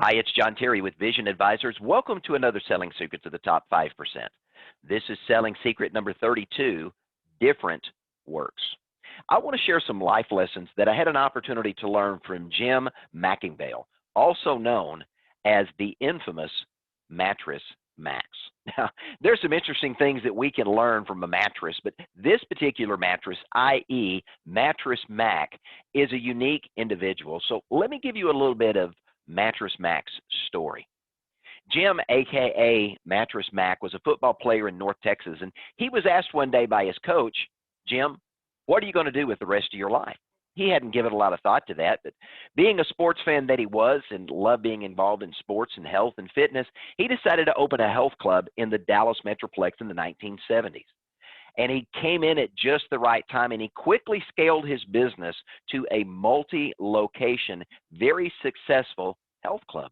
Hi, it's John Terry with Vision Advisors. Welcome to another Selling Secrets of the Top 5%. This is Selling Secret number 32, Different Works. I want to share some life lessons that I had an opportunity to learn from Jim Mackingale, also known as the infamous Mattress Max. Now, there's some interesting things that we can learn from a mattress, but this particular mattress, i.e. Mattress Mac, is a unique individual. So let me give you a little bit of Mattress Mac's story. Jim, aka Mattress Mac, was a football player in North Texas, and he was asked one day by his coach, Jim, what are you going to do with the rest of your life? He hadn't given a lot of thought to that, but being a sports fan that he was and loved being involved in sports and health and fitness, he decided to open a health club in the Dallas Metroplex in the 1970s. And he came in at just the right time, and he quickly scaled his business to a multi-location, very successful health club.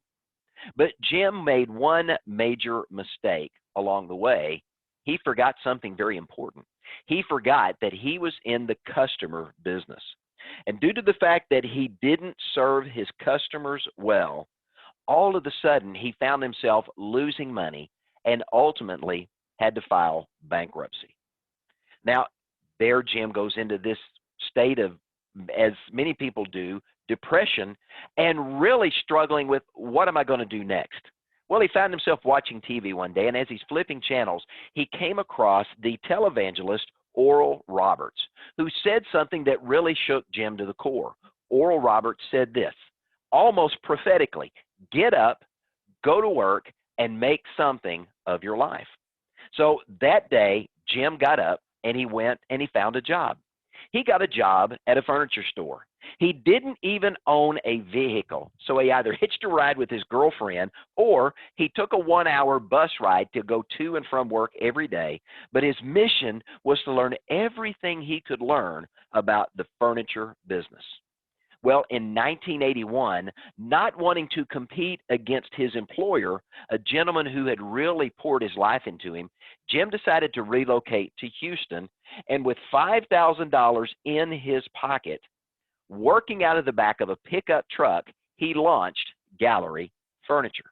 But Jim made one major mistake along the way. He forgot something very important. He forgot that he was in the customer business. And due to the fact that he didn't serve his customers well, all of a sudden he found himself losing money and ultimately had to file bankruptcy. Now, there Jim goes into this state of, as many people do, depression and really struggling with, what am I going to do next? Well, he found himself watching TV one day, and as he's flipping channels, he came across the televangelist Oral Roberts, who said something that really shook Jim to the core. Oral Roberts said this, almost prophetically, get up, go to work, and make something of your life. So that day, Jim got up, and he went and he found a job. He got a job at a furniture store. He didn't even own a vehicle, so he either hitched a ride with his girlfriend or he took a 1-hour bus ride to go to and from work every day. But his mission was to learn everything he could learn about the furniture business. Well, in 1981, not wanting to compete against his employer, a gentleman who had really poured his life into him, Jim decided to relocate to Houston, and with $5,000 in his pocket, working out of the back of a pickup truck, he launched Gallery Furniture.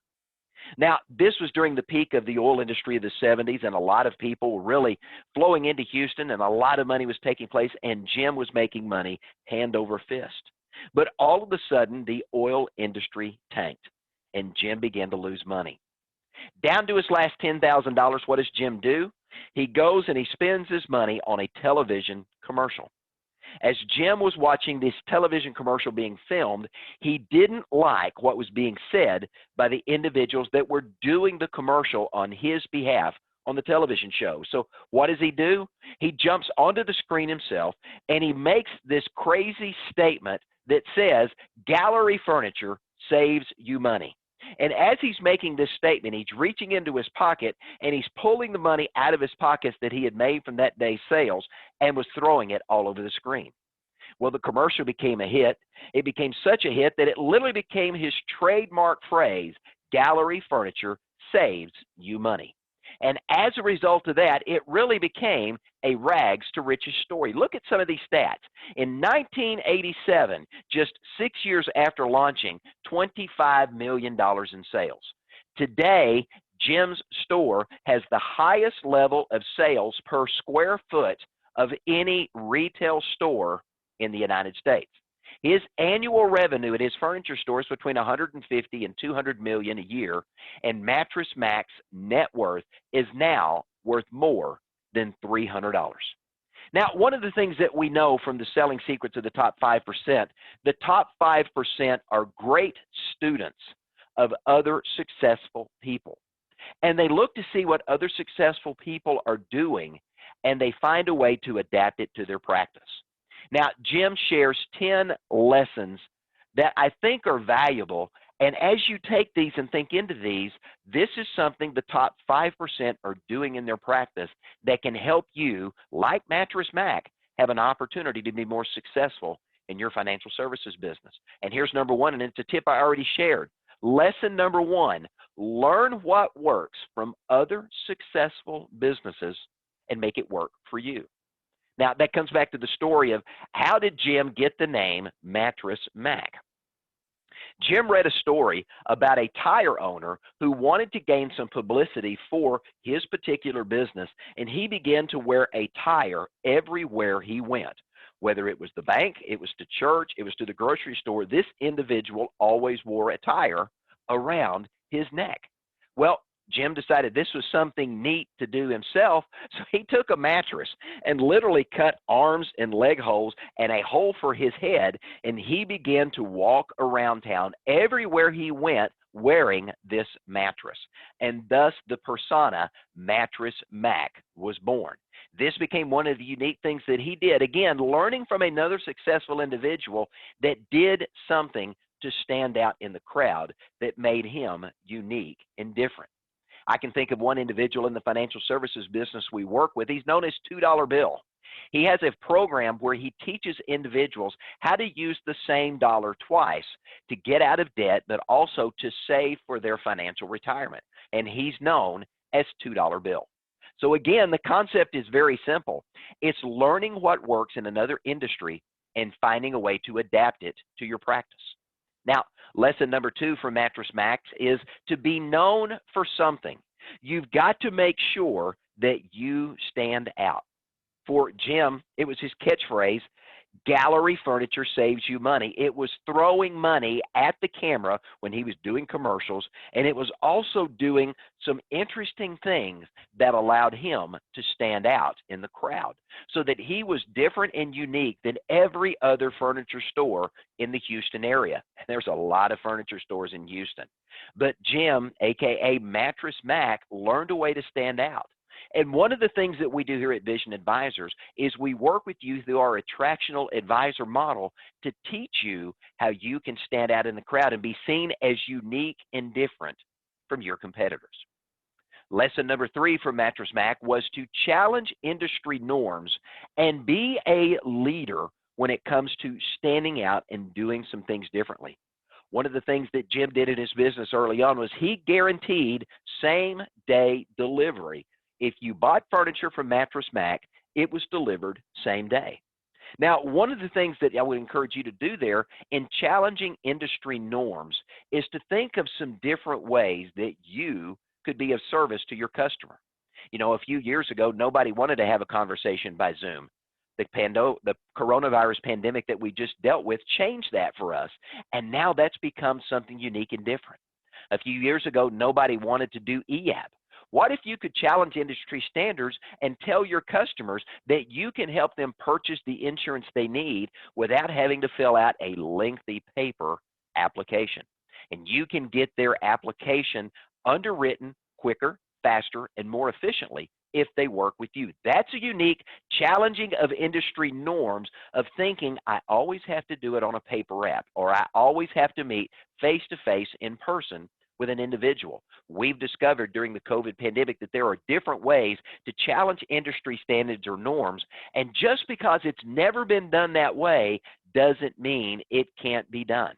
Now, this was during the peak of the oil industry of the 70s, and a lot of people were really flowing into Houston, and a lot of money was taking place, and Jim was making money hand over fist. But all of a sudden, the oil industry tanked, and Jim began to lose money. Down to his last $10,000, what does Jim do? He goes and he spends his money on a television commercial. As Jim was watching this television commercial being filmed, he didn't like what was being said by the individuals that were doing the commercial on his behalf on the television show. So what does he do? He jumps onto the screen himself, and he makes this crazy statement that says, Gallery Furniture saves you money. And as he's making this statement, he's reaching into his pocket, and he's pulling the money out of his pockets that he had made from that day's sales and was throwing it all over the screen. Well, the commercial became a hit. It became such a hit that it literally became his trademark phrase, Gallery Furniture saves you money. And as a result of that, it really became a rags to riches story. Look at some of these stats. In 1987, just 6 years after launching, $25 million in sales. Today, Jim's store has the highest level of sales per square foot of any retail store in the United States. His annual revenue at his furniture store is between 150 and 200 million a year, and Mattress Mac's net worth is now worth more than $300. Now, one of the things that we know from the Selling Secrets of the Top 5%, the top 5% are great students of other successful people. And they look to see what other successful people are doing, and they find a way to adapt it to their practice. Now, Jim shares 10 lessons that I think are valuable, and as you take these and think into these, this is something the top 5% are doing in their practice that can help you, like Mattress Mac, have an opportunity to be more successful in your financial services business. And here's number one, and it's a tip I already shared. Lesson number one, learn what works from other successful businesses and make it work for you. Now, that comes back to the story of how did Jim get the name Mattress Mac? Jim read a story about a tire owner who wanted to gain some publicity for his particular business, and he began to wear a tire everywhere he went. Whether it was the bank, it was to church, it was to the grocery store, this individual always wore a tire around his neck. Well, Jim decided this was something neat to do himself, so he took a mattress and literally cut arms and leg holes and a hole for his head, and he began to walk around town everywhere he went wearing this mattress. And thus the persona Mattress Mac was born. This became one of the unique things that he did, again, learning from another successful individual that did something to stand out in the crowd that made him unique and different. I can think of one individual in the financial services business we work with. He's known as $2 Bill. He has a program where he teaches individuals how to use the same dollar twice to get out of debt, but also to save for their financial retirement. And he's known as $2 Bill. So again, the concept is very simple. It's learning what works in another industry and finding a way to adapt it to your practice. Now, lesson number 2 from Mattress Mac is to be known for something. You've got to make sure that you stand out. For Jim, it was his catchphrase, gallery furniture saves you money. It was throwing money at the camera when he was doing commercials, and it was also doing some interesting things that allowed him to stand out in the crowd, so that he was different and unique than every other furniture store in the Houston area. There's a lot of furniture stores in Houston. But Jim, aka Mattress Mac, learned a way to stand out. And one of the things that we do here at Vision Advisors is we work with you through our attractional advisor model to teach you how you can stand out in the crowd and be seen as unique and different from your competitors. Lesson number 3 from Mattress Mac was to challenge industry norms and be a leader when it comes to standing out and doing some things differently. One of the things that Jim did in his business early on was he guaranteed same-day delivery. If you bought furniture from Mattress Mac, it was delivered same day. Now, one of the things that I would encourage you to do there in challenging industry norms is to think of some different ways that you could be of service to your customer. You know, a few years ago, nobody wanted to have a conversation by Zoom. The coronavirus pandemic that we just dealt with changed that for us, and now that's become something unique and different. A few years ago, nobody wanted to do EAP. What if you could challenge industry standards and tell your customers that you can help them purchase the insurance they need without having to fill out a lengthy paper application? And you can get their application underwritten quicker, faster, and more efficiently if they work with you. That's a unique challenging of industry norms of thinking, I always have to do it on a paper app, or I always have to meet face-to-face in person with an individual. We've discovered during the COVID pandemic that there are different ways to challenge industry standards or norms, and just because it's never been done that way doesn't mean it can't be done.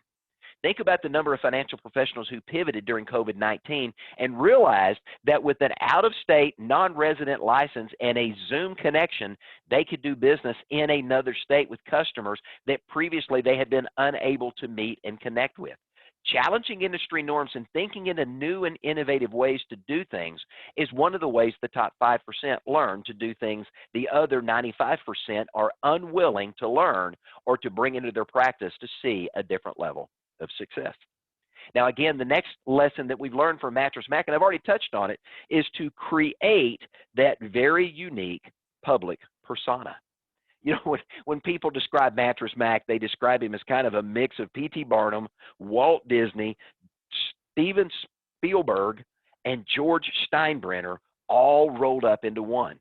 Think about the number of financial professionals who pivoted during COVID-19 and realized that with an out-of-state, non-resident license and a Zoom connection, they could do business in another state with customers that previously they had been unable to meet and connect with. Challenging industry norms and thinking into new and innovative ways to do things is one of the ways the top 5% learn to do things the other 95% are unwilling to learn or to bring into their practice to see a different level of success. Now, again, the next lesson that we've learned from Mattress Mac, and I've already touched on it, is to create that very unique public persona. You know, when people describe Mattress Mac, they describe him as kind of a mix of P.T. Barnum, Walt Disney, Steven Spielberg, and George Steinbrenner all rolled up into one.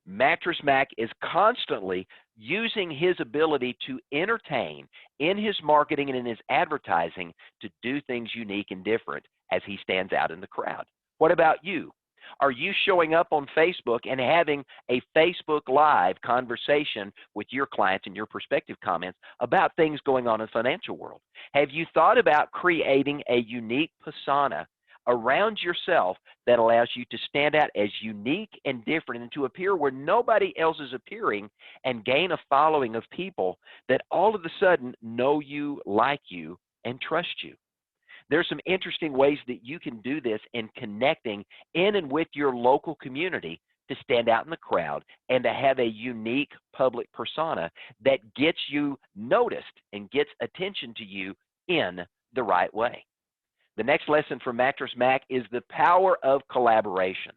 Mattress Mac is constantly using his ability to entertain in his marketing and in his advertising to do things unique and different as he stands out in the crowd. What about you? Are you showing up on Facebook and having a Facebook Live conversation with your clients and your prospective comments about things going on in the financial world? Have you thought about creating a unique persona around yourself that allows you to stand out as unique and different and to appear where nobody else is appearing and gain a following of people that all of a sudden know you, like you, and trust you. There's some interesting ways that you can do this in connecting in and with your local community to stand out in the crowd and to have a unique public persona that gets you noticed and gets attention to you in the right way. The next lesson from Mattress Mac is the power of collaboration.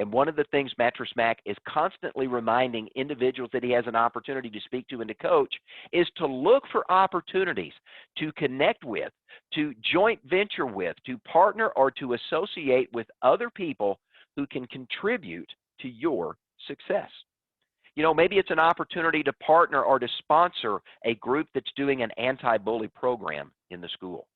And one of the things Mattress Mac is constantly reminding individuals that he has an opportunity to speak to and to coach is to look for opportunities to connect with, to joint venture with, to partner or to associate with other people who can contribute to your success. You know, maybe it's an opportunity to partner or to sponsor a group that's doing an anti-bully program in the school.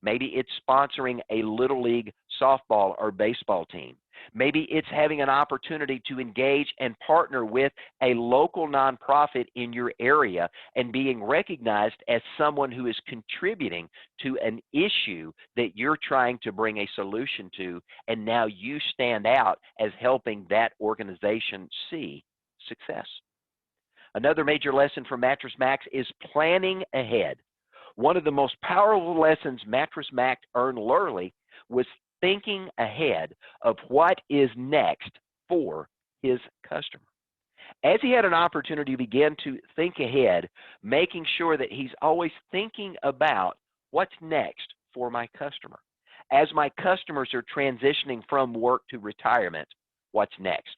Maybe it's sponsoring a little league softball or baseball team. Maybe it's having an opportunity to engage and partner with a local nonprofit in your area and being recognized as someone who is contributing to an issue that you're trying to bring a solution to, and now you stand out as helping that organization see success. Another major lesson from Mattress Mac is planning ahead. One of the most powerful lessons Mattress Mac earned early was thinking ahead of what is next for his customer. As he had an opportunity to begin to think ahead, making sure that he's always thinking about what's next for my customer. As my customers are transitioning from work to retirement, what's next?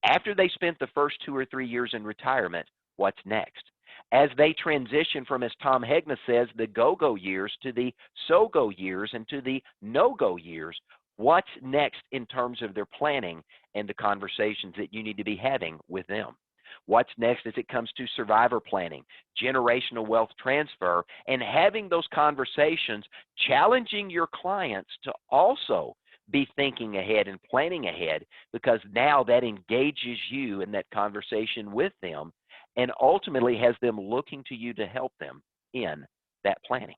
After they spent the first 2 or 3 years in retirement, what's next? As they transition from, as Tom Hegna says, the go-go years to the so-go years and to the no-go years, what's next in terms of their planning and the conversations that you need to be having with them? What's next as it comes to survivor planning, generational wealth transfer, and having those conversations, challenging your clients to also be thinking ahead and planning ahead, because now that engages you in that conversation with them and ultimately has them looking to you to help them in that planning.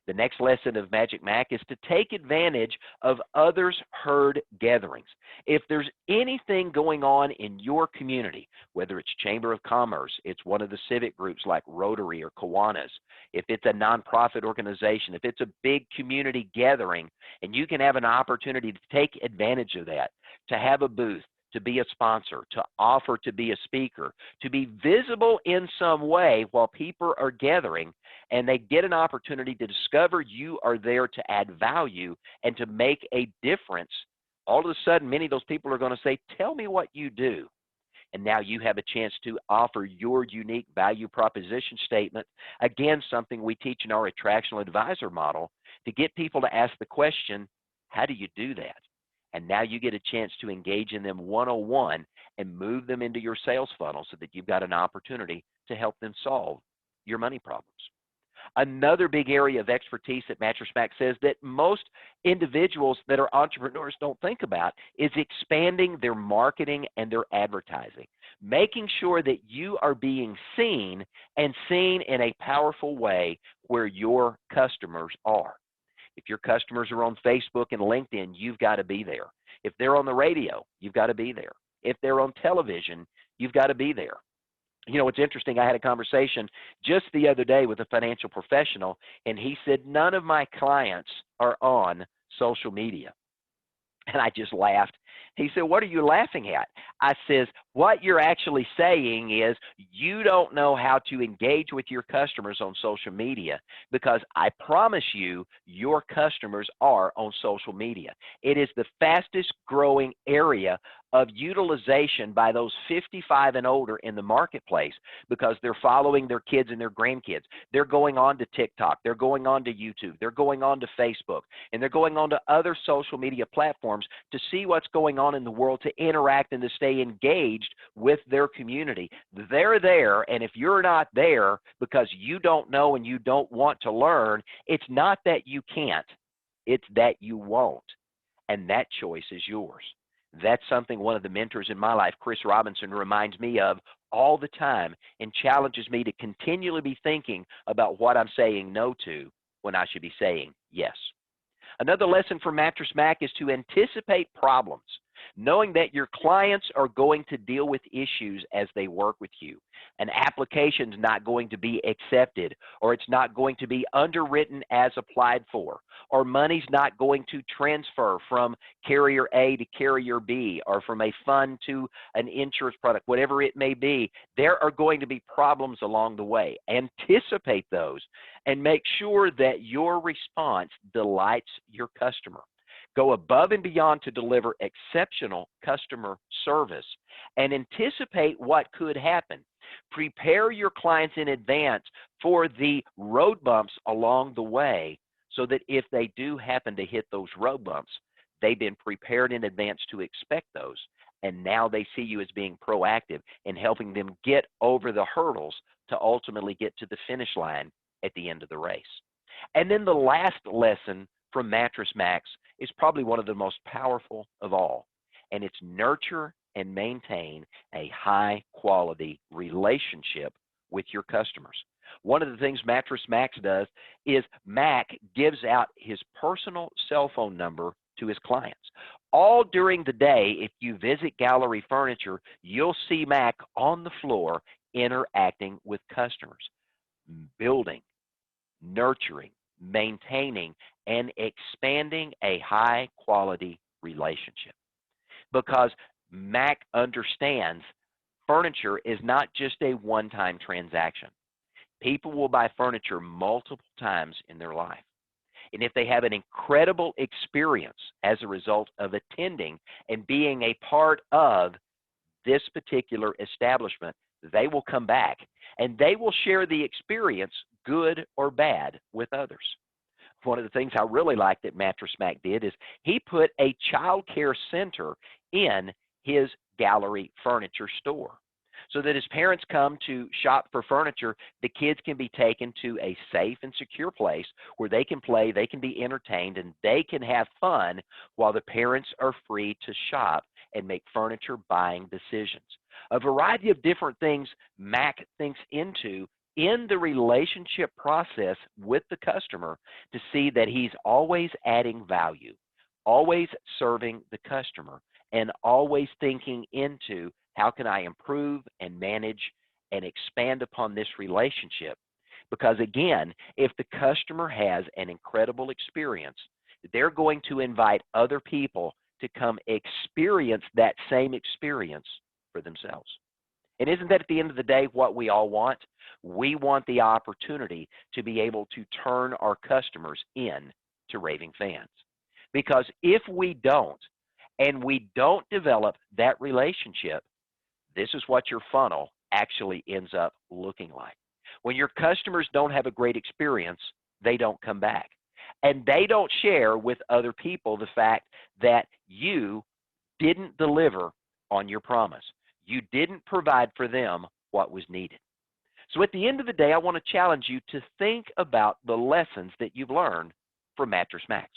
The next lesson of Magic Mac is to take advantage of others' herd gatherings. If there's anything going on in your community, whether it's Chamber of Commerce, it's one of the civic groups like Rotary or Kiwanis, if it's a nonprofit organization, if it's a big community gathering, and you can have an opportunity to take advantage of that, to have a booth, to be a sponsor, to offer to be a speaker, to be visible in some way while people are gathering, and they get an opportunity to discover you are there to add value and to make a difference, all of a sudden many of those people are going to say, tell me what you do. And now you have a chance to offer your unique value proposition statement. Again, something we teach in our attractional advisor model, to get people to ask the question, how do you do that? And now you get a chance to engage in them one-on-one and move them into your sales funnel so that you've got an opportunity to help them solve your money problems. Another big area of expertise that Mattress Mac says that most individuals that are entrepreneurs don't think about is expanding their marketing and their advertising, making sure that you are being seen and seen in a powerful way where your customers are. If your customers are on Facebook and LinkedIn, you've got to be there. If they're on the radio, you've got to be there. If they're on television, you've got to be there. You know, it's interesting. I had a conversation just the other day with a financial professional, and he said, none of my clients are on social media. And I just laughed. He said, what are you laughing at? I says, what you're actually saying is you don't know how to engage with your customers on social media, because I promise you, your customers are on social media. It is the fastest growing area of utilization by those 55 and older in the marketplace, because they're following their kids and their grandkids. They're going on to TikTok. They're going on to YouTube. They're going on to Facebook. And they're going on to other social media platforms to see what's going on in the world, to interact and to stay engaged with their community. They're there, and if you're not there because you don't know and you don't want to learn, it's not that you can't, it's that you won't. And that choice is yours. That's something one of the mentors in my life, Chris Robinson, reminds me of all the time and challenges me to continually be thinking about what I'm saying no to when I should be saying yes. Another lesson from Mattress Mac is to anticipate problems. knowing that your clients are going to deal with issues as they work with you. An application's not going to be accepted, or it's not going to be underwritten as applied for, or money's not going to transfer from carrier A to carrier B, or from a fund to an insurance product, whatever it may be. There are going to be problems along the way. Anticipate those and make sure that your response delights your customer. Go above and beyond to deliver exceptional customer service and anticipate what could happen. Prepare your clients in advance for the road bumps along the way so that if they do happen to hit those road bumps, they've been prepared in advance to expect those. And now they see you as being proactive in helping them get over the hurdles to ultimately get to the finish line at the end of the race. And then the last lesson from Mattress Max is probably one of the most powerful of all, and it's nurture and maintain a high quality relationship with your customers. One of the things Mattress Max does is Mac gives out his personal cell phone number to his clients. All during the day, if you visit Gallery Furniture, you'll see Mac on the floor interacting with customers, building, nurturing, maintaining, and expanding a high quality relationship. Because Mac understands furniture is not just a one-time transaction. People will buy furniture multiple times in their life. And if they have an incredible experience as a result of attending and being a part of this particular establishment, they will come back and they will share the experience, good or bad, with others. One of the things I really liked that Mattress Mac did is he put a child care center in his Gallery Furniture store, so that as parents come to shop for furniture, the kids can be taken to a safe and secure place where they can play, they can be entertained, and they can have fun while the parents are free to shop and make furniture buying decisions. A variety of different things Mac thinks into in the relationship process with the customer to see that he's always adding value, always serving the customer, and always thinking into how can I improve and manage and expand upon this relationship. Because again, if the customer has an incredible experience, they're going to invite other people to come experience that same experience for themselves. And isn't that at the end of the day what we all want? We want the opportunity to be able to turn our customers in to raving fans. Because if we don't, and we don't develop that relationship, this is what your funnel actually ends up looking like. When your customers don't have a great experience, they don't come back. And they don't share with other people the fact that you didn't deliver on your promise. You didn't provide for them what was needed. So at the end of the day, I want to challenge you to think about the lessons that you've learned from Mattress Max.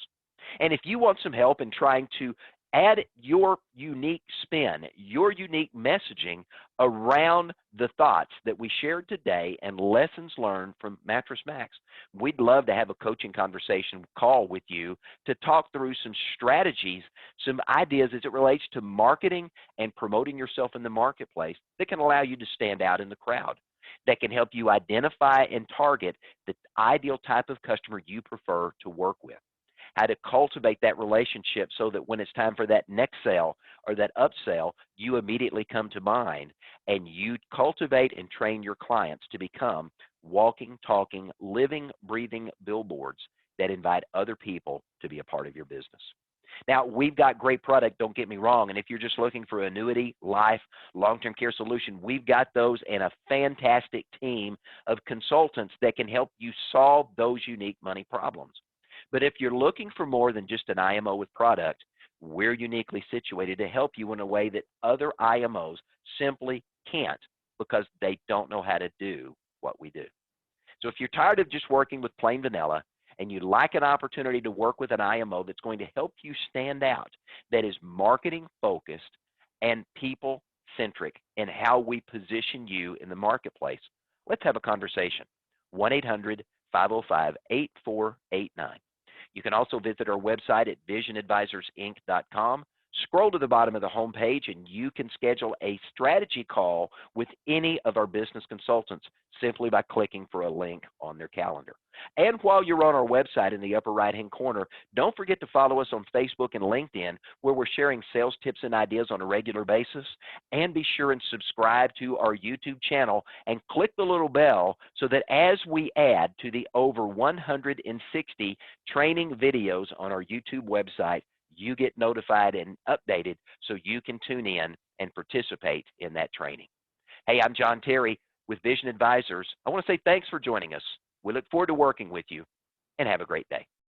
And if you want some help in trying to add your unique spin, your unique messaging around the thoughts that we shared today and lessons learned from Mattress Max, we'd love to have a coaching conversation call with you to talk through some strategies, some ideas as it relates to marketing and promoting yourself in the marketplace that can allow you to stand out in the crowd, that can help you identify and target the ideal type of customer you prefer to work with, how to cultivate that relationship so that when it's time for that next sale or that upsell, you immediately come to mind and you cultivate and train your clients to become walking, talking, living, breathing billboards that invite other people to be a part of your business. Now, we've got great product, don't get me wrong, and if you're just looking for annuity, life, long-term care solution, we've got those and a fantastic team of consultants that can help you solve those unique money problems. But if you're looking for more than just an IMO with product, we're uniquely situated to help you in a way that other IMOs simply can't because they don't know how to do what we do. So if you're tired of just working with plain vanilla and you'd like an opportunity to work with an IMO that's going to help you stand out, that is marketing focused and people centric in how we position you in the marketplace, let's have a conversation. 1-800-505-8489. You can also visit our website at visionadvisorsinc.com Scroll to the bottom of the homepage and you can schedule a strategy call with any of our business consultants simply by clicking for a link on their calendar. And while you're on our website in the upper right-hand corner, don't forget to follow us on Facebook and LinkedIn, where we're sharing sales tips and ideas on a regular basis. And be sure and subscribe to our YouTube channel and click the little bell so that as we add to the over 160 training videos on our YouTube website, you get notified and updated so you can tune in and participate in that training. Hey, I'm John Terry with Vision Advisors. I want to say thanks for joining us. We look forward to working with you, and have a great day.